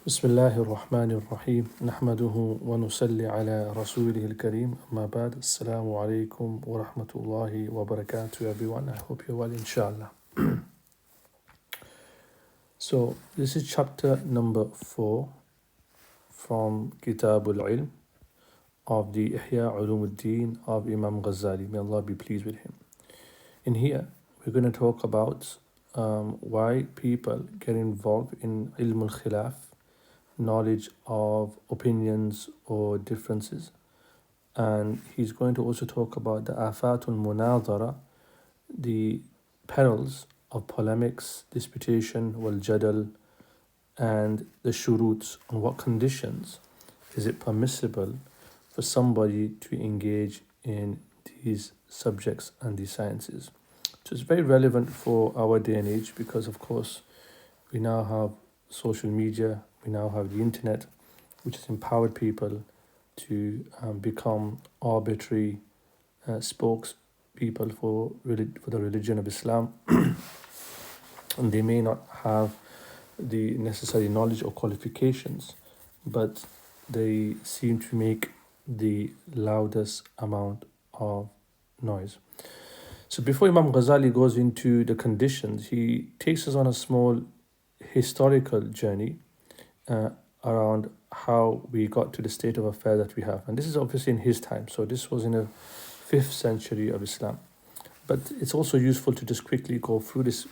بسم الله الرحمن الرحيم نحمده ونصلي على رسوله الكريم أما بعد السلام عليكم ورحمة الله وبركاته everyone. I hope you're well inshallah. So this is chapter number 4 from Kitab al-Ilm of the Ihya Ulumuddin of Imam Ghazali. May Allah be pleased with him. In here we're going to talk about why people get involved in ilm al-khilaf, knowledge of opinions or differences. And he's going to also talk about the afatul munadara, the perils of polemics, disputation, wal jadal, and the shuruts, on what conditions is it permissible for somebody to engage in these subjects and these sciences. So it's very relevant for our day and age because, of course, we now have social media, we now have the internet, which has empowered people to become arbitrary spokespeople for the religion of Islam, and they may not have the necessary knowledge or qualifications, but they seem to make the loudest amount of noise. So before Imam Ghazali goes into the conditions, he takes us on a small historical journey around how we got to the state of affairs that we have. And this is obviously in his time. So this was in the 5th century of Islam. But it's also useful to just quickly go through this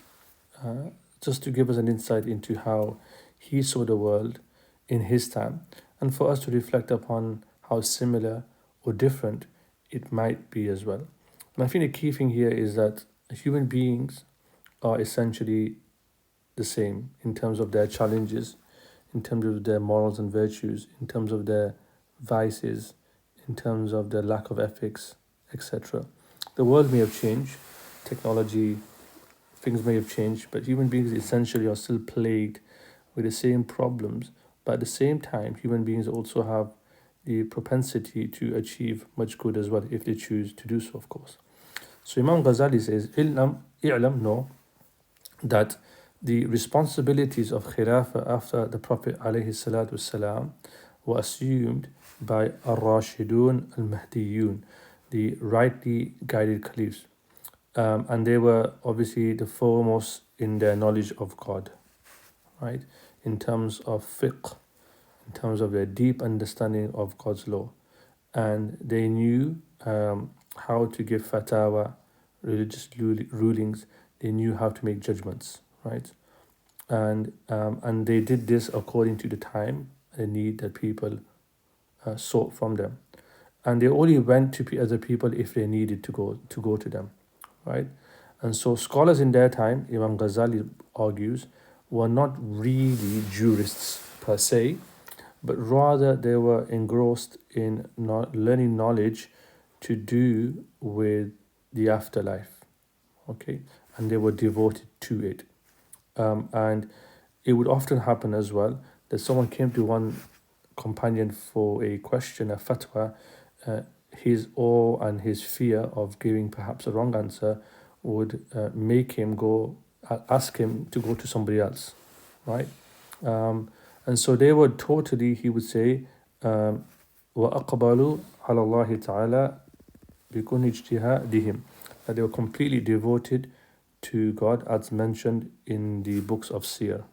just to give us an insight into how he saw the world in his time, and for us to reflect upon how similar or different it might be as well. And I think the key thing here is that human beings are essentially the same in terms of their challenges, in terms of their morals and virtues, in terms of their vices, in terms of their lack of ethics, etc. The world may have changed, technology, things may have changed, but human beings essentially are still plagued with the same problems. But at the same time, human beings also have the propensity to achieve much good as well, if they choose to do so, of course. So Imam Ghazali says, i'lam, know that the responsibilities of Khilafah after the Prophet ﷺ were assumed by Ar-Rashidun al-Mahdiyun, the rightly guided caliphs. And they were obviously the foremost in their knowledge of God, right? In terms of fiqh, in terms of their deep understanding of God's law. And they knew how to give fatwa, religious rulings. They knew how to make judgments, right? And they did this according to the time and need that people sought from them. And they only went to other people if they needed to go to them, right? And so scholars in their time, Imam Ghazali argues, were not really jurists per se, but rather they were engrossed in learning knowledge to do with the afterlife, okay? And they were devoted to it. And it would often happen as well that someone came to one companion for a question, a fatwa. His awe and his fear of giving perhaps a wrong answer would make him ask him to go to somebody else, right? And so they would totally, he would say, وَأَقْبَلُوا عَلَى اللَّهِ تَعَالَى بِكُنْ اجْتِهَادِهِمْ, that they were completely devoted to God, as mentioned in the books of Seer.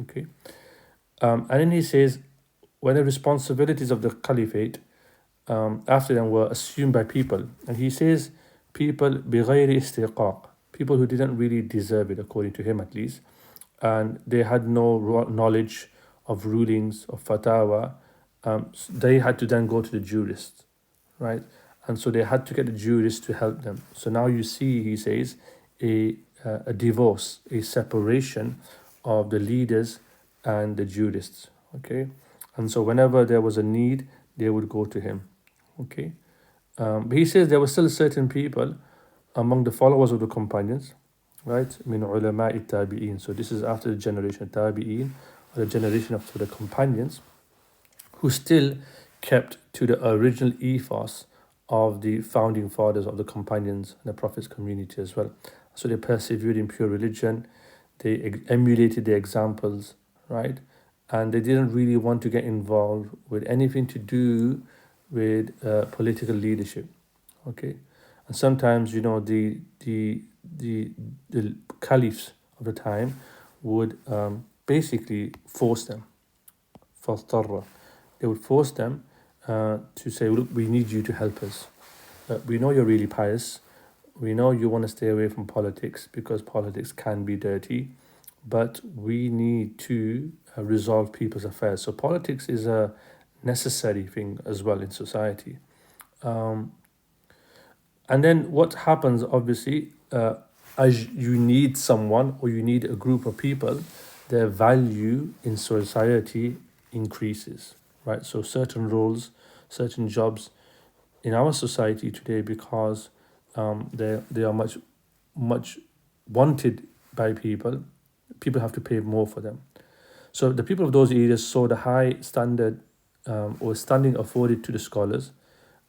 Okay, and then he says, when the responsibilities of the caliphate after them were assumed by people, and he says people بغير استحقاق, people who didn't really deserve it, according to him at least, and they had no knowledge of rulings of fatwa, they had to then go to the jurists, right? And so they had to get the jurists to help them. So now you see, he says, a divorce, a separation of the leaders and the jurists, okay? And so whenever there was a need, they would go to him, okay? But he says there were still certain people among the followers of the companions, right? Min ulama tabi'in. So this is after the generation of tabi'in, or the generation of the companions, who still kept to the original ethos of the founding fathers of the companions and the Prophet's community as well. So they persevered in pure religion, they emulated their examples, right? and they didn't really want to get involved with anything to do with political leadership. Okay, and sometimes the caliphs of the time would basically force them. فاضطر. They would force them to say, look, we need you to help us. We know you're really pious. We know you want to stay away from politics because politics can be dirty, but we need to resolve people's affairs. So politics is a necessary thing as well in society. And then what happens, obviously, as you need someone or you need a group of people, their value in society increases, right? So certain roles, certain jobs in our society today, because they are much wanted by people, people have to pay more for them. So the people of those areas saw the high standard or standing afforded to the scholars,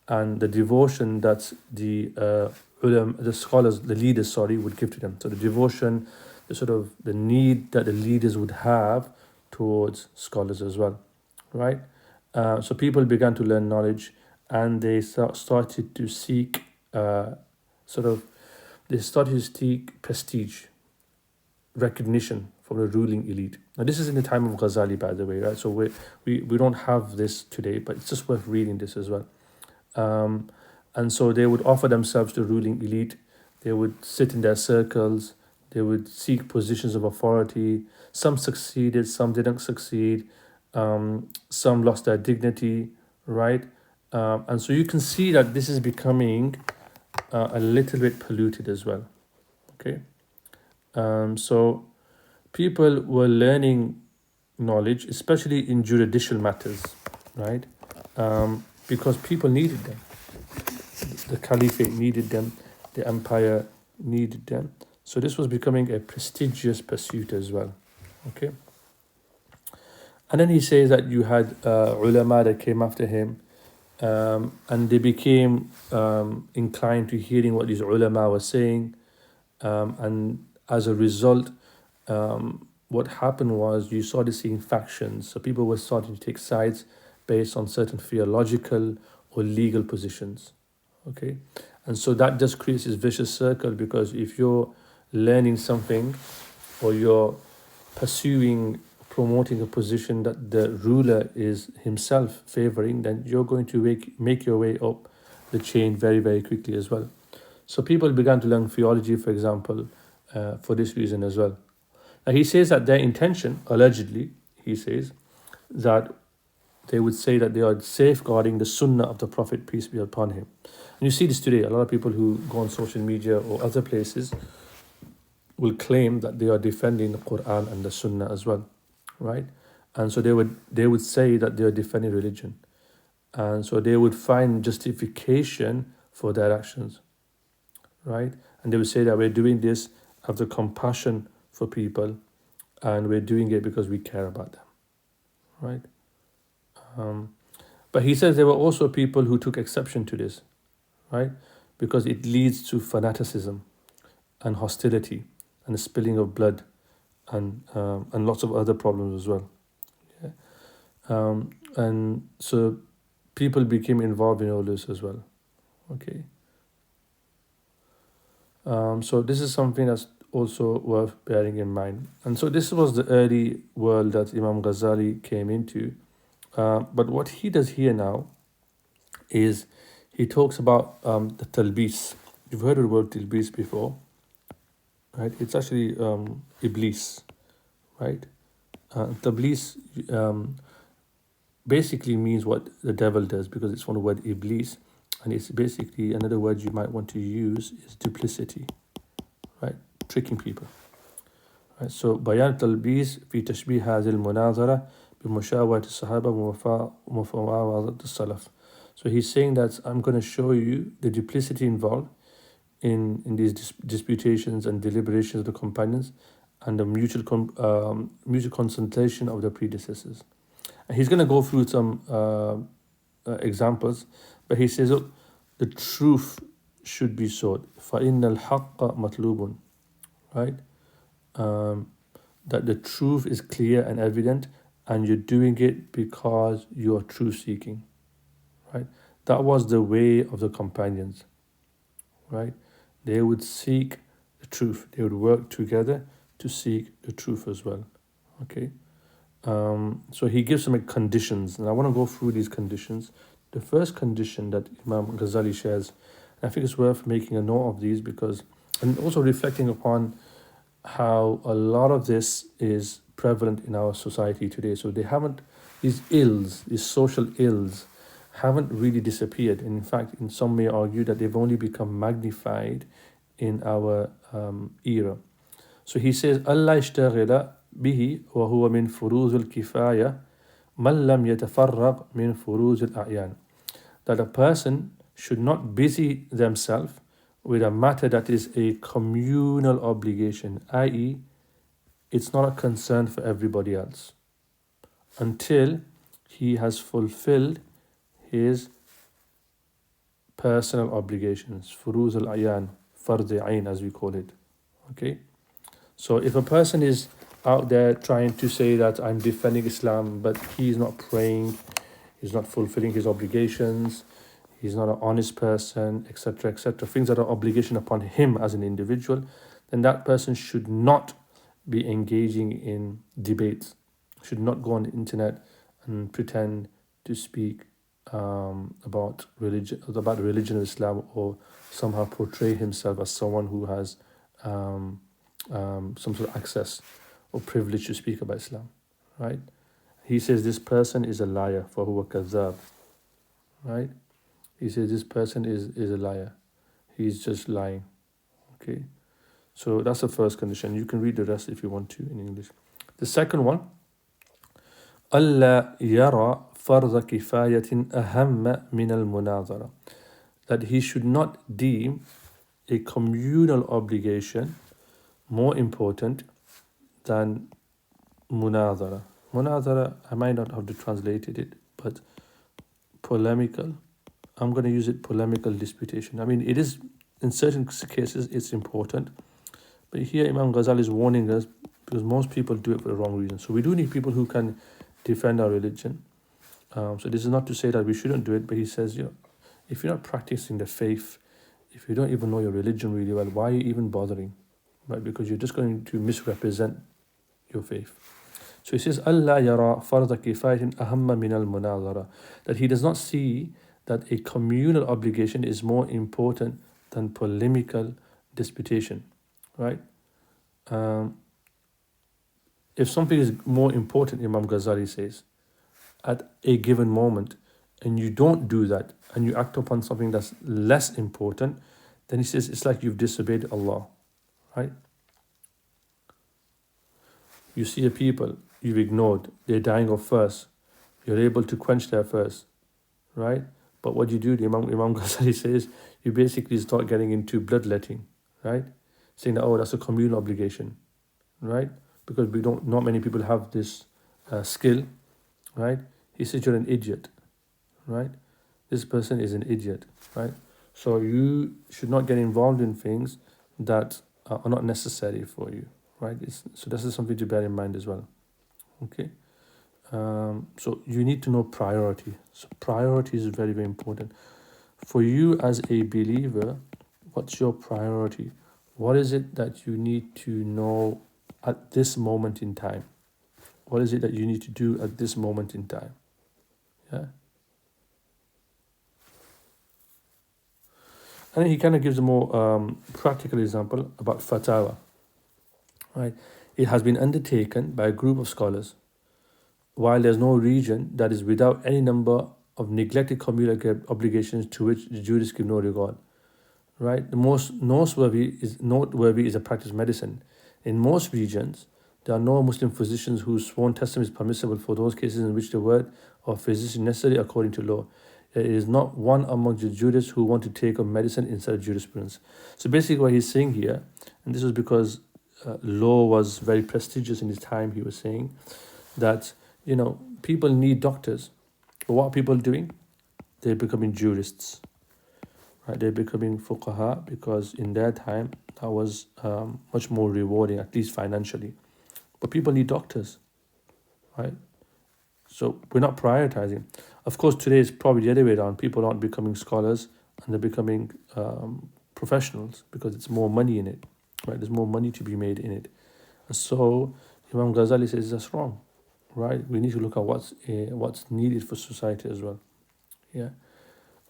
and the devotion that the scholars, the leaders, sorry, would give to them. So the devotion, the sort of the need that the leaders would have towards scholars as well, right? So people began to learn knowledge, and they started to seek they started to seek prestige, recognition from the ruling elite. Now, this is in the time of Ghazali, by the way, right? So we don't have this today, but it's just worth reading this as well. And so they would offer themselves to ruling elite. They would sit in their circles. They would seek positions of authority. Some succeeded, some didn't succeed. Some lost their dignity, right? And so you can see that this is becoming a little bit polluted as well. Okay. So people were learning knowledge, especially in juridical matters, right? Because people needed them. The caliphate needed them. The empire needed them. So this was becoming a prestigious pursuit as well. Okay. And then he says that you had ulama that came after him, and they became inclined to hearing what these ulama were saying. And as a result, what happened was you started seeing factions. So people were starting to take sides based on certain theological or legal positions. Okay. And so that just creates this vicious circle, because if you're learning something or you're promoting a position that the ruler is himself favoring, then you're going to make your way up the chain very, very quickly as well. So people began to learn theology, for example, for this reason as well. Now he says that their intention, allegedly, he says, that they would say that they are safeguarding the sunnah of the Prophet, peace be upon him. And you see this today. A lot of people who go on social media or other places will claim that they are defending the Quran and the sunnah as well, right? And so they would say that they are defending religion. And so they would find justification for their actions, right? And they would say that we're doing this out of compassion for people, and we're doing it because we care about them, right? But he says there were also people who took exception to this, right? Because it leads to fanaticism and hostility and the spilling of blood and lots of other problems as well. Yeah? And so people became involved in all this as well. Okay. So this is something that's also worth bearing in mind. And so this was the early world that Imam Ghazali came into. But what he does here now is he talks about the talbis. You've heard of the word talbis before, right? It's actually iblis, right? Talbis basically means what the devil does, because it's from the word iblis, and it's basically another word you might want to use is duplicity, right? Tricking people. Right? So bayan talbis fi tashbih hadhihi al-munazara بمشاورة الصحابة ومفاوضة السلف. So he's saying that I'm going to show you the duplicity involved in these disputations and deliberations of the companions, and the mutual consultation of the predecessors. And he's going to go through some examples, but he says, look, the truth should be sought. فَإِنَّ الْحَقَّ مَطْلُوبٌ. Right? That the truth is clear and evident, and you're doing it because you are truth seeking, right? That was the way of the companions, right? They would seek the truth. They would work together to seek the truth as well. Okay. So he gives some conditions, and I want to go through these conditions. The first condition that Imam Ghazali shares, I think it's worth making a note of these because, and also reflecting upon how a lot of this is prevalent in our society today. So they haven't, these ills, these social ills, haven't really disappeared. And in fact, in some may argue that they've only become magnified in our era. So he says, Allah ishtaghila bihi wa huwa min furuz al-kifaya man lam yatafarraq min furuz al-a'yan. That a person should not busy themselves with a matter that is a communal obligation, i.e., it's not a concern for everybody else, until he has fulfilled his personal obligations, furuz al-ayan, fard ayn as we call it. Okay, so if a person is out there trying to say that I'm defending Islam, but he's not praying, he's not fulfilling his obligations, he's not an honest person, etc., things that are obligation upon him as an individual, then that person should not be engaging in debates, should not go on the internet and pretend to speak about the religion of Islam, or somehow portray himself as someone who has some sort of access or privilege to speak about Islam, right? He says this person is a liar, for huwa kazab, right? He says this person is a liar. He's just lying. Okay. So that's the first condition. You can read the rest if you want to in English. The second one, ألا يرى فرض كفاية أهم من المناظرة. That he should not deem a communal obligation more important than munazara. Munazara, I might not have to translate it, but polemical. I'm going to use it, polemical disputation. I mean, it is, in certain cases, it's important. But here Imam Ghazali is warning us because most people do it for the wrong reason. So we do need people who can defend our religion. So this is not to say that we shouldn't do it, but he says, if you're not practicing the faith, if you don't even know your religion really well, why are you even bothering? Right? Because you're just going to misrepresent your faith. So he says, Allah yara farda kifayatin ahamma min al-munazara, that he does not see that a communal obligation is more important than polemical disputation, right? If something is more important, Imam Ghazali says, at a given moment, and you don't do that, and you act upon something that's less important, then he says it's like you've disobeyed Allah, right? You see a people you've ignored, they're dying of thirst, you're able to quench their thirst, right? But what you do, Imam Ghazali says, you basically start getting into bloodletting, right? Saying that, oh, that's a communal obligation, right? Because not many people have this skill, right? He says you're an idiot, right? This person is an idiot, right? So you should not get involved in things that are not necessary for you, right? So this is something to bear in mind as well, okay? So you need to know priority. So priority is very, very important. For you as a believer, what's your priority? What is it that you need to know at this moment in time? What is it that you need to do at this moment in time? Yeah. And then he kind of gives a more practical example about fatwa, right? It has been undertaken by a group of scholars, while there's no region that is without any number of neglected communal obligations to which the Jews give no regard, right? The most noteworthy is a practice medicine. In most regions, there are no Muslim physicians whose sworn testimony is permissible for those cases in which the word of physician is necessary according to law. There is not one among the jurists who want to take up medicine instead of jurisprudence. So basically what he's saying here, and this was because law was very prestigious in his time, he was saying that, people need doctors. But what are people doing? They're becoming jurists. Right? They're becoming fuqaha because in their time that was much more rewarding, at least financially. But people need doctors, right? So we're not prioritizing. Of course, today is probably the other way around. People aren't becoming scholars and they're becoming professionals because it's more money in it, right? There's more money to be made in it. And so Imam Ghazali says that's wrong, right? We need to look at what's needed for society as well. Yeah.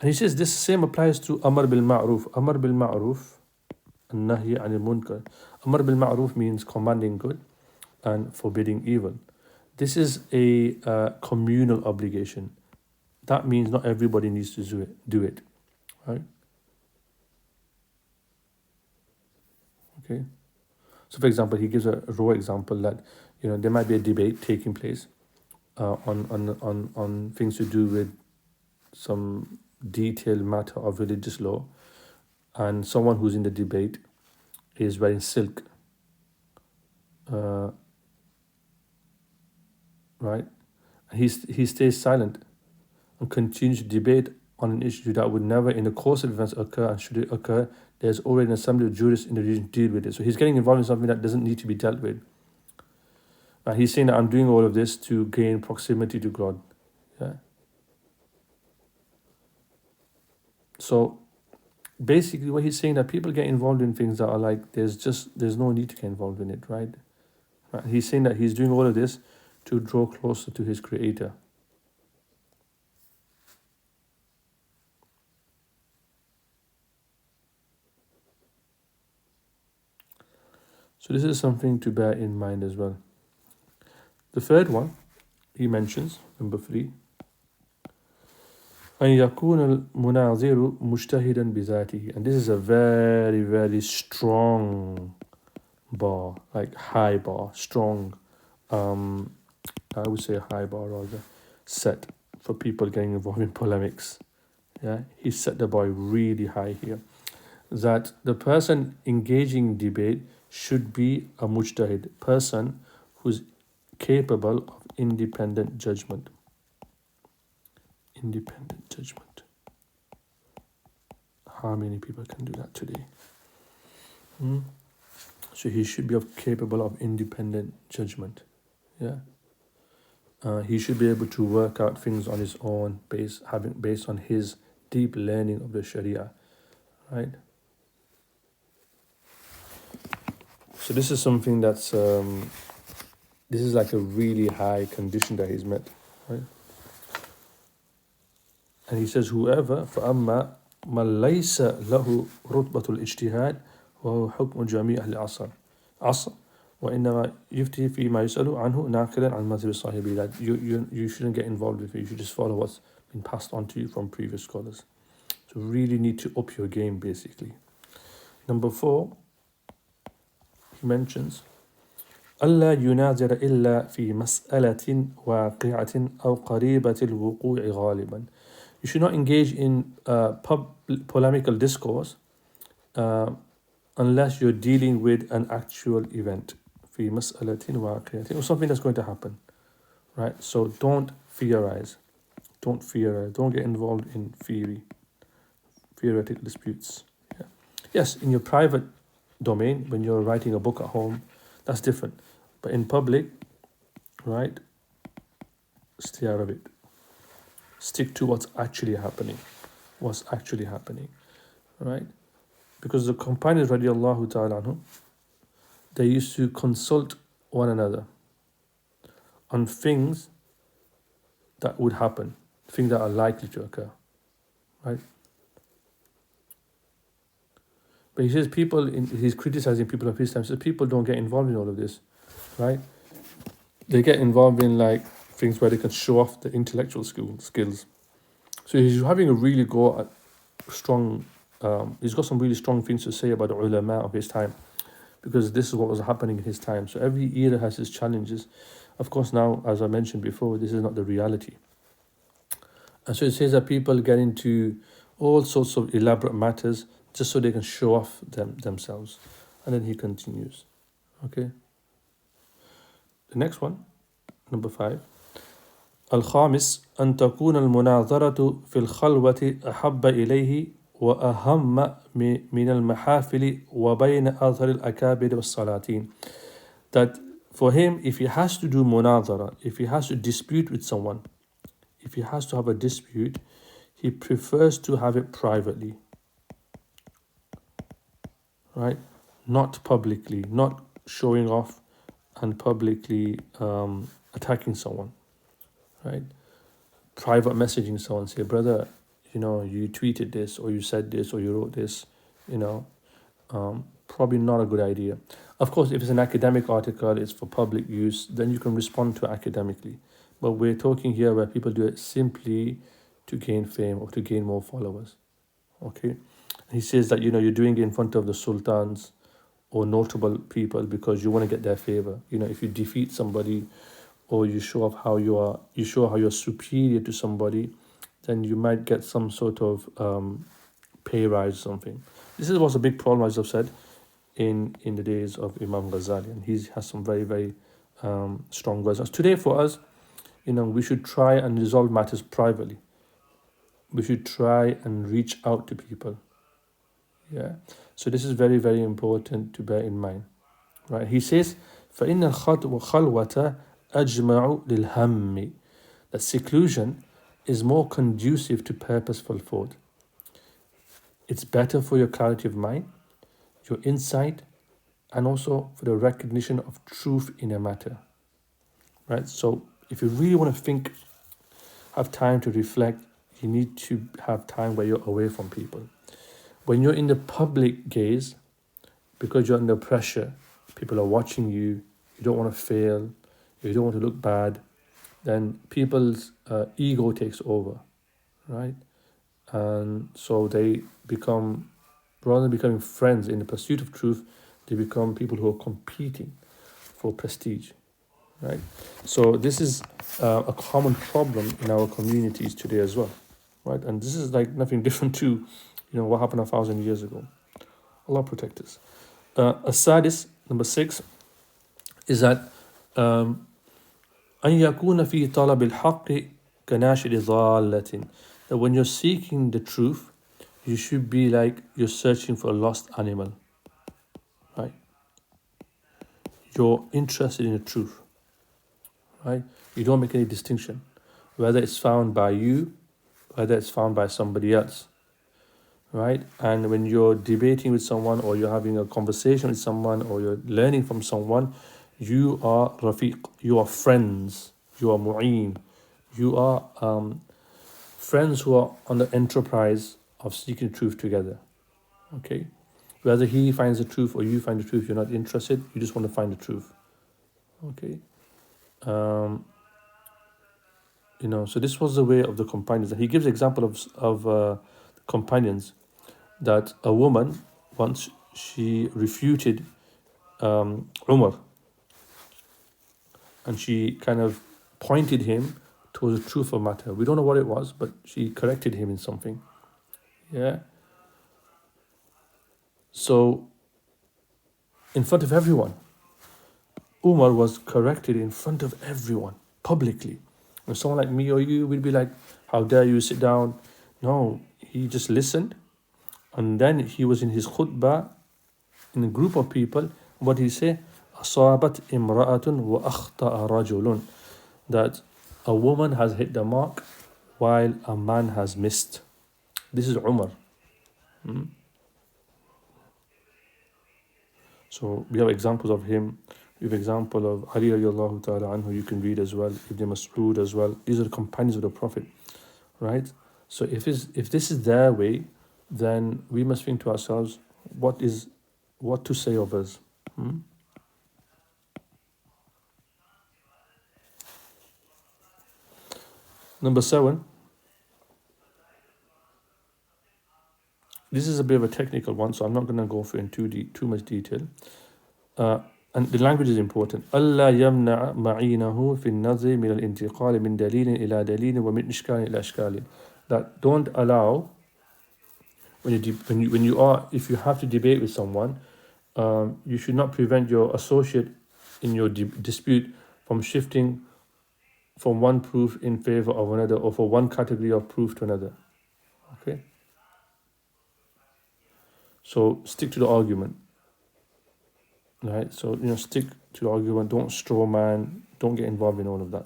And he says this same applies to Amr bil Ma'ruf. Amr bil Ma'ruf and Nahi anil Munkar. Amr bil Ma'ruf means commanding good and forbidding evil. This is a communal obligation. That means not everybody needs to do it, right? Okay. So, for example, he gives a raw example that there might be a debate taking place on things to do with some detailed matter of religious law, and someone who's in the debate is wearing silk, right? And he stays silent and continues to debate on an issue that would never in the course of events occur, and should it occur, there's already an assembly of jurists in the region to deal with it. So he's getting involved in something that doesn't need to be dealt with. He's saying that I'm doing all of this to gain proximity to God. Yeah. So basically what he's saying that people get involved in things that are like there's no need to get involved in it, right? He's saying that he's doing all of this to draw closer to his creator. So this is something to bear in mind as well. The third one he mentions, number 3, أن يكون المناظر مجتهدا بذاته. And this is a very, very strong bar, like high bar, strong, I would say a high bar rather, set for people getting involved in polemics. Yeah, he set the bar really high here. That the person engaging in debate should be a mujtahid, person who's capable of independent judgment. Independent judgment. How many people can do that today? So he should be capable of independent judgment. Yeah. He should be able to work out things on his own, based on his deep learning of the Sharia, right? So this is something that's this is like a really high condition that he's met, right? And he says, whoever فأما من ليس له رتبة الاجتهاد وهو حكم جميع أهل العصر وإنما يفتي فيما يسأل عنه ناقلا عن مذهب الصاحبي. That you shouldn't get involved with it. You should just follow what's been passed on to you from previous scholars. So really need to up your game, basically. Number 4, he mentions ألا يناظر إلا في مسألة واقعة أو قريبة الوقوع غالبا. You should not engage in polemical discourse unless you're dealing with an actual event. في مسألة واقعة, or something that's going to happen, right? So don't theorize. Don't get involved in theoretical disputes. Yeah. Yes, in your private domain, when you're writing a book at home, that's different. But in public, right, stay out of it. Stick to what's actually happening. Right? Because the companions, radiallahu ta'ala anhum, they used to consult one another on things that would happen, things that are likely to occur, right? But he says he's criticizing people of his time, so people don't get involved in all of this, right? They get involved in like things where they can show off the intellectual skills. So he's having a really go at strong, he's got some really strong things to say about the ulama of his time, because this is what was happening in his time. So every era has its challenges. Of course, now, as I mentioned before, this is not the reality. And so it says that people get into all sorts of elaborate matters just so they can show off themselves. And then he continues. Okay. The next one, number 5. الخامس أن تكون المناظرة في الخلوة أحب إليه وأهم من المحافل وبين أظهر الأكابر والسلاطين. That For him, if he has to do munadhara, if he has to dispute with someone, if he has to have a dispute, he prefers to have it privately, right? Not publicly, not showing off and publicly attacking someone, right? Private messaging someone, say, brother, you tweeted this, or you said this, or you wrote this, probably not a good idea. Of course, if it's an academic article, it's for public use, then you can respond to it academically. But we're talking here where people do it simply to gain fame or to gain more followers. Okay? He says that, you're doing it in front of the sultans or notable people because you want to get their favor. If you defeat somebody or you show off how you show how you're superior to somebody, then you might get some sort of pay rise or something. This was a big problem, as I've said, in the days of Imam Ghazali, and he has some very, very strong words. Today, for us, we should try and resolve matters privately. We should try and reach out to people. Yeah. So this is very, very important to bear in mind. Right? He says, فَإِنَّ الْخَلْوَةَ أَجْمَعُ لِلْهَمِّ. That seclusion is more conducive to purposeful thought. It's better for your clarity of mind, your insight, and also for the recognition of truth in a matter. Right? So if you really want to have time to reflect, you need to have time where you're away from people. When you're in the public gaze, because you're under pressure, people are watching you, you don't want to fail, you don't want to look bad, then people's ego takes over, right? And so they become, rather than becoming friends in the pursuit of truth, they become people who are competing for prestige, right? So this is a common problem in our communities today as well, right? And this is like nothing different to, what happened 1,000 years ago. Allah protect us. Asadis, number 6, is that أن يكون في طلب الحق كناشر ضالة. That when you're seeking the truth, you should be like you're searching for a lost animal, right? You're interested in the truth, right? You don't make any distinction, whether it's found by you, whether it's found by somebody else, right? And when you're debating with someone, or you're having a conversation with someone, or you're learning from someone, you are rafiq, you are friends, you are mu'een, you are friends who are on the enterprise of seeking truth together. Okay? Whether he finds the truth or you find the truth, you're not interested, you just want to find the truth. Okay? So this was the way of the companions. He gives example of companions, that a woman, once she refuted Umar, and she kind of pointed him towards the truth of matter. We don't know what it was, but she corrected him in something. Yeah. So, in front of everyone, Umar was corrected in front of everyone, publicly. And someone like me or you would be like, how dare you sit down? No, he just listened. And then he was in his khutbah, in a group of people. What did he say? أصابت امرأة وأخطأ رجل. That a woman has hit the mark while a man has missed. This is Umar. So we have examples of him. We have example of Ali radiallahu ta'ala anhu, you can read as well, Ibn Mas'ud as well. These are the companions of the Prophet, right? So if this is their way, then we must think to ourselves, what to say of us? Number 7. This is a bit of a technical one, so I'm not going to go through in too much detail. And the language is important. ألا يمنع معينه في النظر من الانتقال من دليل إلى دليل ومن إشكال إلى إشكال. That don't allow, if you have to debate with someone, you should not prevent your associate in your dispute from shifting from one proof in favor of another, or for one category of proof to another. Okay? So stick to the argument. Right? So, stick to argument. Don't straw man. Don't get involved in all of that.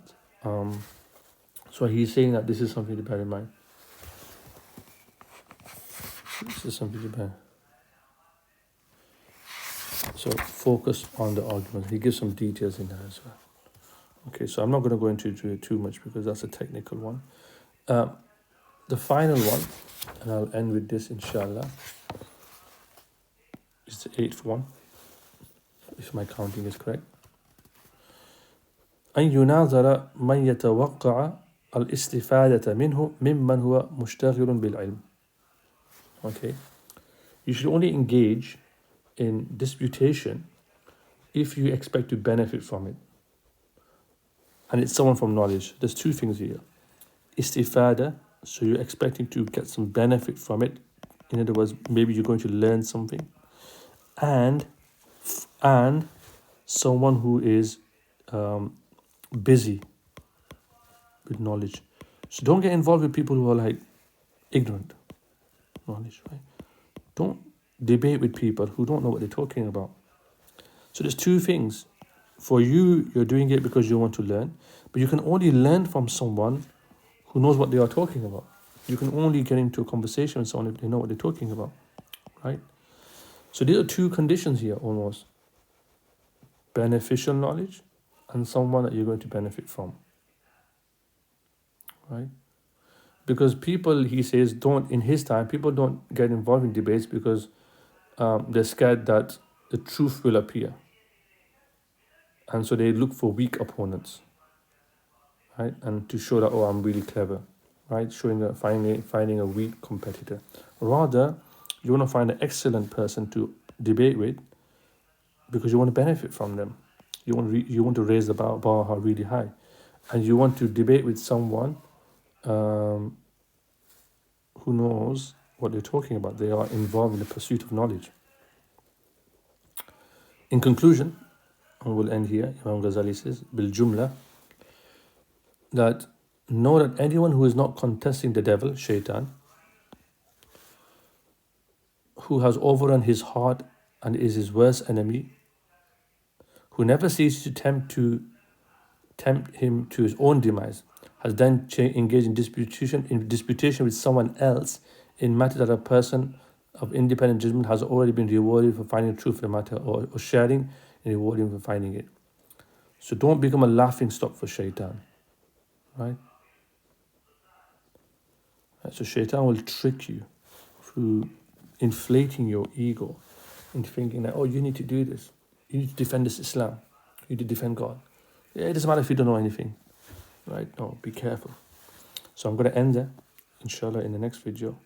So he's saying that this is something to bear in mind. This is something to bear. So focus on the argument. He gives some details in there as well. Okay, so I'm not going to go into it too much because that's a technical one. The final one, and I'll end with this inshallah, is the 8th one, if my counting is correct. أن يناظر من يتوقع الاستفادة منه ممن هو مشتغل بالعلم. Okay, you should only engage in disputation if you expect to benefit from it. And it's someone from knowledge. There's two things here. Istifada, so you're expecting to get some benefit from it. In other words, maybe you're going to learn something. And someone who is busy with knowledge. So don't get involved with people who are like ignorant knowledge, right? Don't debate with people who don't know what they're talking about. So there's two things. For you, you're doing it because you want to learn, but you can only learn from someone who knows what they are talking about. You can only get into a conversation with someone if they know what they're talking about, right? So there are two conditions here almost. Beneficial knowledge and someone that you're going to benefit from, right? Because people, he says, in his time, people don't get involved in debates because they're scared that the truth will appear. And so they look for weak opponents, right? And to show that, oh, I'm really clever, right? Finding a weak competitor. Rather, you want to find an excellent person to debate with because you want to benefit from them. You want to raise the bar really high. And you want to debate with someone who knows what they're talking about. They are involved in the pursuit of knowledge. In conclusion, and we'll end here, Imam Ghazali says, Bil Jumla, that know that anyone who is not contesting the devil, shaitan, who has overrun his heart and is his worst enemy, who never ceases to tempt him to his own demise, has then engaged in disputation with someone else in matter that a person of independent judgment has already been rewarded for finding the truth of the matter, or sharing and rewarding for finding it. So don't become a laughing stock for shaitan, right? So shaitan will trick you through inflating your ego into thinking that, oh, you need to do this. You need to defend this Islam. You need to defend God. Yeah, it doesn't matter if you don't know anything, right? No, be careful. So I'm going to end there. Inshallah, in the next video,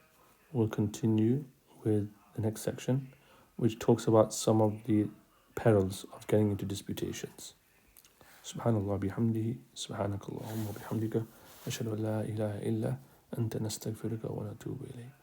we'll continue with the next section, which talks about some of the perils of getting into disputations. Subhanallah bihamdihi, subhanakallahumma bihamdika, ashhadu an la ilaha illa anta nastaghfiruka wa natubu ilayk.